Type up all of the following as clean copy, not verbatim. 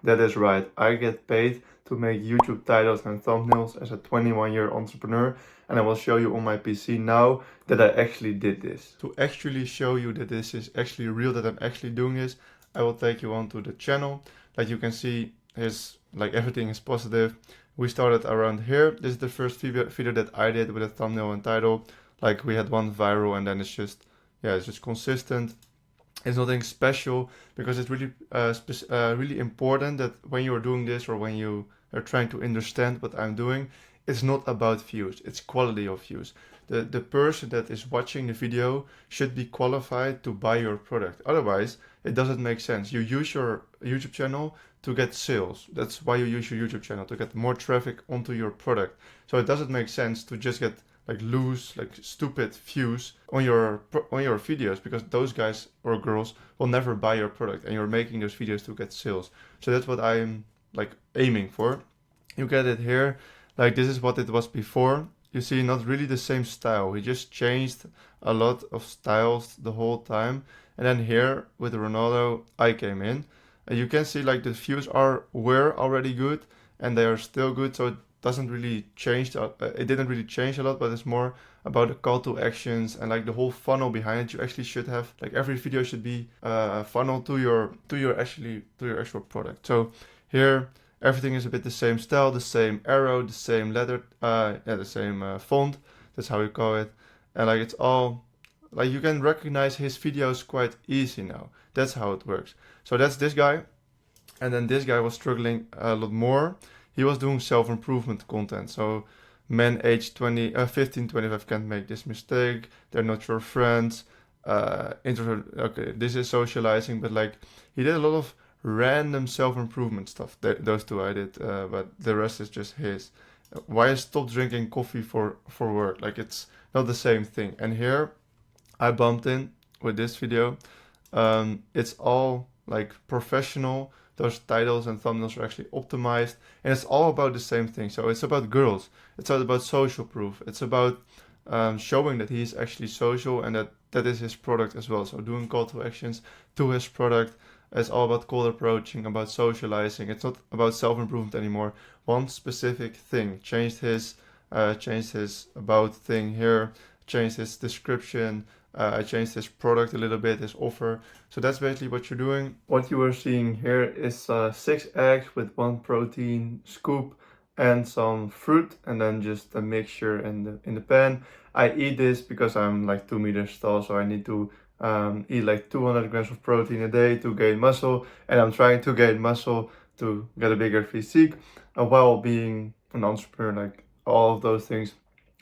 That is right, I get paid to make YouTube titles and thumbnails as a 21-year entrepreneur, and I will show you on my PC now that I actually did this. To actually show you that this is actually real, that I'm actually doing this, I will take you onto the channel. Like you can see, everything is positive. We started around here. This is the first video that I did with a thumbnail and title. Like we had one viral, and then it's just consistent. It's nothing special, because it's really really important that when you're doing this, or when you are trying to understand what I'm doing, it's not about views, it's quality of views. The person that is watching the video should be qualified to buy your product. Otherwise, it doesn't make sense. You use your YouTube channel to get sales. That's why you use your YouTube channel, to get more traffic onto your product. So it doesn't make sense to just get stupid views on your videos, because those guys or girls will never buy your product, and you're making those videos to get sales. So that's what I'm aiming for. You get it here. This is what it was before. You see, not really the same style. He just changed a lot of styles the whole time. And then here with Ronaldo, I came in, and you can see the views were already good, and they are still good. So it doesn't really change. It didn't really change a lot, but it's more about the call to actions and the whole funnel behind it. You actually should have every video should be a funnel to your actual product. So here everything is a bit the same style, the same arrow, the same letter, the same font. That's how we call it. And it's all you can recognize his videos quite easy now. That's how it works. So that's this guy, and then this guy was struggling a lot more. He was doing self-improvement content. So men aged 15, 25 can't make this mistake. They're not your friends. Introvert. Okay, this is socializing, but he did a lot of random self-improvement stuff. Those two I did, but the rest is just his. Why I stopped drinking coffee for work? It's not the same thing. And here I bumped in with this video. It's all professional. Those titles and thumbnails are actually optimized, and it's all about the same thing. So it's about girls. It's all about social proof. It's about showing that he's actually social, and that is his product as well. So doing call to actions to his product. It's all about cold approaching, about socializing. It's not about self-improvement anymore. One specific thing. Changed his about thing here. Changed his description. I changed his product a little bit, his offer. So that's basically what you're doing. What you are seeing here is 6 eggs with 1 protein scoop and some fruit, and then just a mixture in the pan. I eat this because I'm 2 meters tall, so I need to eat 200 grams of protein a day to gain muscle, and I'm trying to gain muscle to get a bigger physique, while being an entrepreneur. All of those things,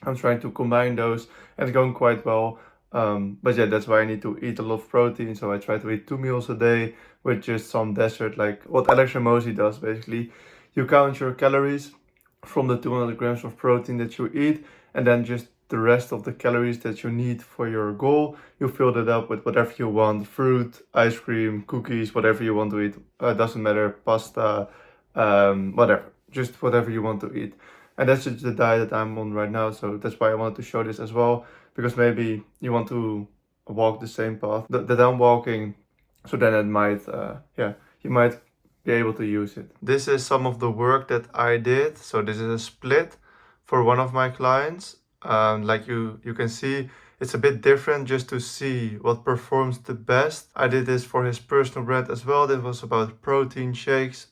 I'm trying to combine those, and it's going quite well. But yeah, that's why I need to eat a lot of protein. So I try to eat 2 meals a day with just some dessert, like what Alex Ramosi does. Basically, you count your calories from the 200 grams of protein that you eat, and then just the rest of the calories that you need for your goal, you fill that up with whatever you want: fruit, ice cream, cookies, whatever you want to eat. Doesn't matter, pasta, whatever, just whatever you want to eat. And that's just the diet that I'm on right now. So that's why I wanted to show this as well, because maybe you want to walk the same path that I'm walking. So then it might, you might be able to use it. This is some of the work that I did. So this is a split for one of my clients. You can see, it's a bit different just to see what performs the best. I did this for his personal brand as well. This was about protein shakes.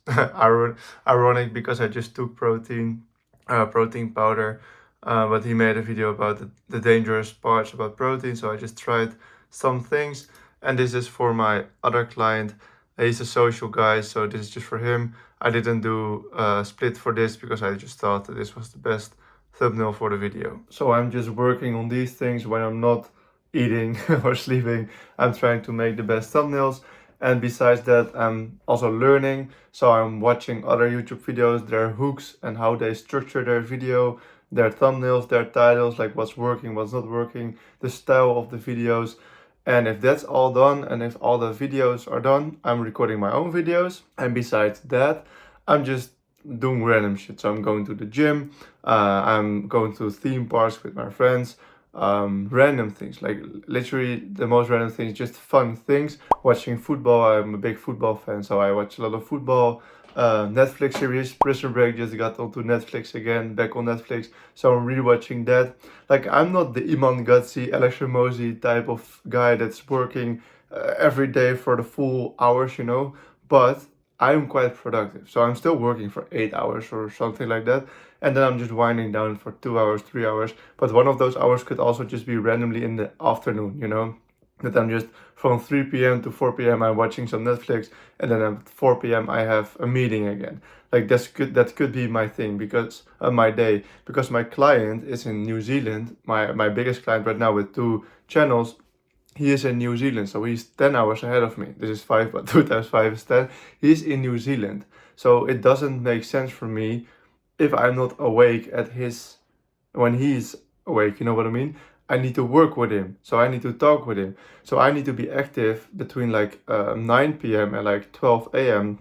Ironic, because I just took protein powder. But he made a video about the dangerous parts about protein, so I just tried some things. And this is for my other client. He's a social guy, so this is just for him. I didn't do a split for this because I just thought that this was the best thumbnail for the video. So I'm just working on these things when I'm not eating or sleeping. I'm trying to make the best thumbnails. And besides that, I'm also learning. So I'm watching other YouTube videos, their hooks and how they structure their video, their thumbnails, their titles, what's working, what's not working, the style of the videos. And if that's all done, and if all the videos are done, I'm recording my own videos. And besides that, I'm just doing random shit. So I'm going to the gym, I'm going to theme parks with my friends, random things, literally the most random things, just fun things. Watching football, I'm a big football fan, so I watch a lot of football. Netflix series. Prison Break just got onto Netflix again, back on Netflix. So I'm rewatching that. Like, I'm not the Iman Gadzhi, Alex Ramosi type of guy that's working every day for the full hours, you know. But I'm quite productive. So I'm still working for 8 hours or something like that. And then I'm just winding down for 2 hours, 3 hours. But one of those hours could also just be randomly in the afternoon, you know. That I'm just from 3 p.m. to 4 p.m. I'm watching some Netflix, and then at 4 p.m. I have a meeting again. Like, that could be my thing, because my day, because my client is in New Zealand. My biggest client right now with 2 channels, he is in New Zealand, so he's 10 hours ahead of me. This is 5, but 2 times 5 is 10. He's in New Zealand, so it doesn't make sense for me if I'm not awake at his, when he's awake, you know what I mean? I need to work with him, so I need to talk with him. So I need to be active between like 9 p.m. and like 12 a.m.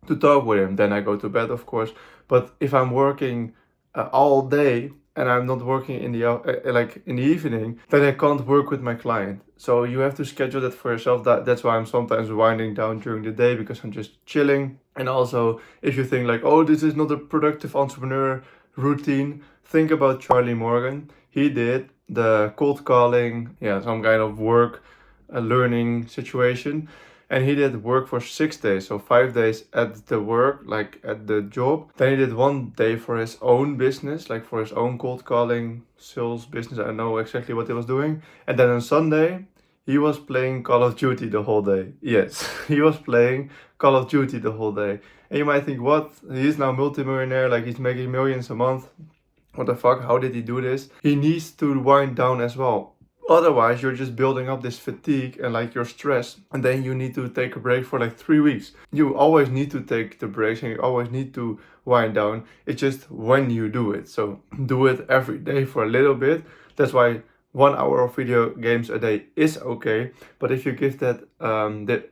to talk with him. Then I go to bed, of course. But if I'm working all day and I'm not working in the like in the evening, then I can't work with my client. So you have to schedule that for yourself. That's why I'm sometimes winding down during the day, because I'm just chilling. And also, if you think like, oh, this is not a productive entrepreneur routine, think about Charlie Morgan. He did the cold calling, some kind of work, learning situation. And he did work for 6 days, so 5 days at the work, like at the job. Then he did 1 day for his own business, like for his own cold calling, sales business. I don't know exactly what he was doing. And then on Sunday, he was playing Call of Duty the whole day. Yes, he was playing Call of Duty the whole day. And you might think, what? He's now multimillionaire, like he's making millions a month. What the fuck? How did he do this? He needs to wind down as well. Otherwise, you're just building up this fatigue and like your stress, and then you need to take a break for like 3 weeks. You always need to take the breaks and you always need to wind down. It's just when you do it. So do it every day for a little bit. That's why 1 hour of video games a day is okay. But if you give that,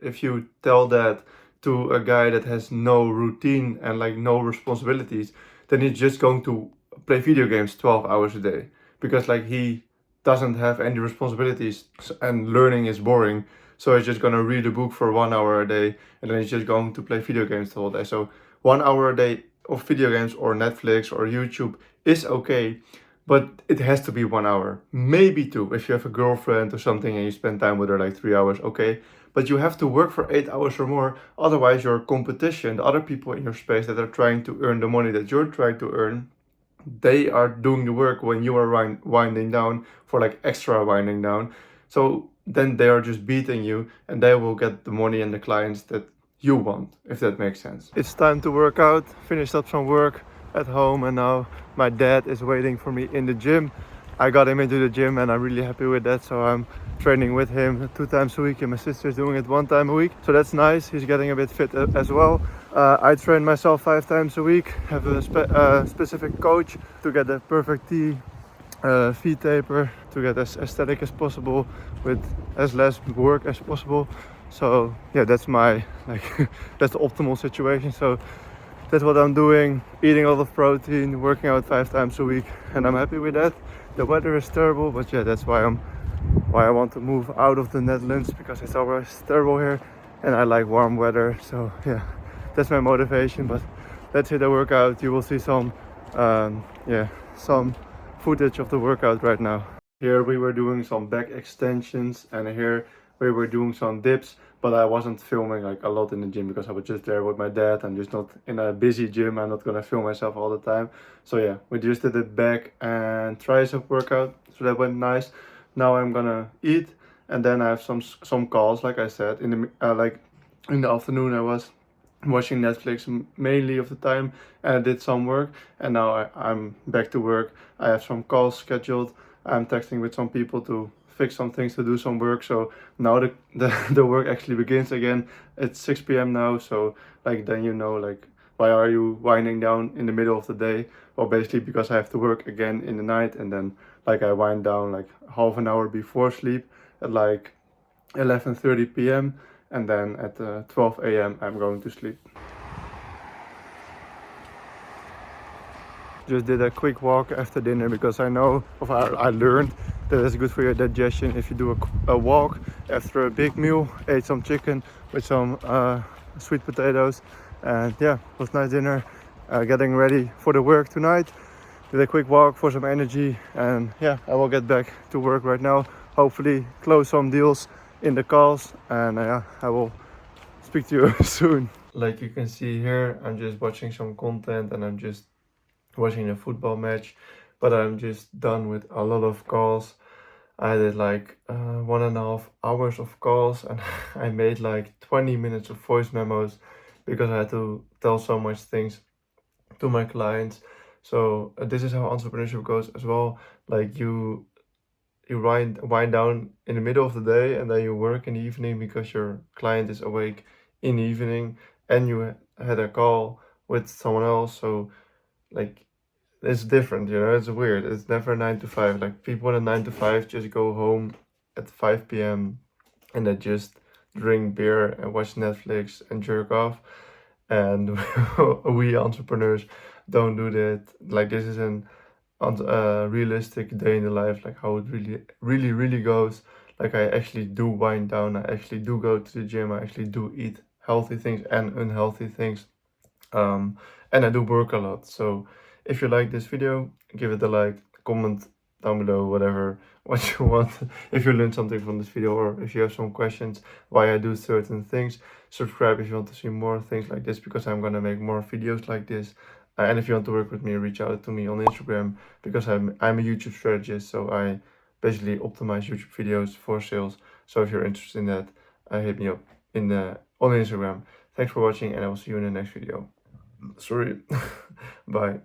if you tell that to a guy that has no routine and like no responsibilities, then he's just going to play video games 12 hours a day, because like he doesn't have any responsibilities and learning is boring. So he's just gonna read a book for 1 hour a day, and then he's just going to play video games the whole day. So 1 hour a day of video games or Netflix or YouTube is okay, but it has to be 1 hour, maybe 2. If you have a girlfriend or something and you spend time with her like 3 hours, okay. But you have to work for 8 hours or more. Otherwise, your competition, the other people in your space that are trying to earn the money that you're trying to earn, they are doing the work when you are winding down for like extra winding down. So then they are just beating you, and they will get the money and the clients that you want, if that makes sense. It's time to work out. Finished up some work at home, and now my dad is waiting for me in the gym. I got him into the gym and I'm really happy with that. So I'm training with him 2 times a week, and my sister's doing it 1 time a week. So that's nice. He's getting a bit fit as well. I train myself 5 times a week, have a specific coach to get the perfect feet taper, to get as aesthetic as possible with as less work as possible. So yeah, that's my that's the optimal situation. So that's what I'm doing, eating a lot of protein, working out 5 times a week, and I'm happy with that. The weather is terrible, but yeah, that's why I want to move out of the Netherlands, because it's always terrible here and I like warm weather. So yeah, that's my motivation. But let's hit the workout. You will see some footage of the workout right now. Here we were doing some back extensions, and here we were doing some dips, but I wasn't filming like a lot in the gym because I was just there with my dad. I'm just not in a busy gym. I'm not gonna film myself all the time. So yeah, we just did a back and tricep workout, so that went nice. Now I'm gonna eat, and then I have some calls, like I said. In the afternoon I was watching Netflix mainly of the time, and I did some work, and now I'm back to work. I have some calls scheduled. I'm texting with some people to fix some things, to do some work. So now the work actually begins again. It's 6 p.m. now, so like then you know, like, why are you winding down in the middle of the day? Well, basically because I have to work again in the night, and then like I wind down like half an hour before sleep at like 11:30 p.m. and then at 12 a.m. I'm going to sleep. Just did a quick walk after dinner, because I learned that it's good for your digestion if you do a walk after a big meal. Ate some chicken with some sweet potatoes, And yeah, it was nice dinner. Getting ready for the work tonight. Did a quick walk for some energy, and yeah, I will get back to work right now. Hopefully close some deals in the calls, and yeah, I will speak to you soon. Like you can see here, I'm just watching some content and I'm just watching a football match, but I'm just done with a lot of calls. I did like 1.5 hours of calls, and I made like 20 minutes of voice memos because I had to tell so much things to my clients. So this is how entrepreneurship goes as well. Like you wind down in the middle of the day, and then you work in the evening because your client is awake in the evening, and you had a call with someone else. So like it's different, you know, it's weird. It's never 9 to 5. Like people in a 9 to 5 just go home at 5 p.m. and they just drink beer and watch Netflix and jerk off. And we entrepreneurs don't do that. Like this is an realistic day in the life, like how it really goes. Like I actually do wind down, I actually do go to the gym, I actually do eat healthy things and unhealthy things. And I do work a lot. So if you like this video, give it a like, comment down below, whatever, what you want. If you learned something from this video, or if you have some questions why I do certain things, subscribe if you want to see more things like this, because I'm gonna make more videos like this. And if you want to work with me, reach out to me on Instagram, because I'm a YouTube strategist, so I basically optimize YouTube videos for sales. So if you're interested in that, hit me up on Instagram. Thanks for watching, and I will see you in the next video. Sorry. Bye.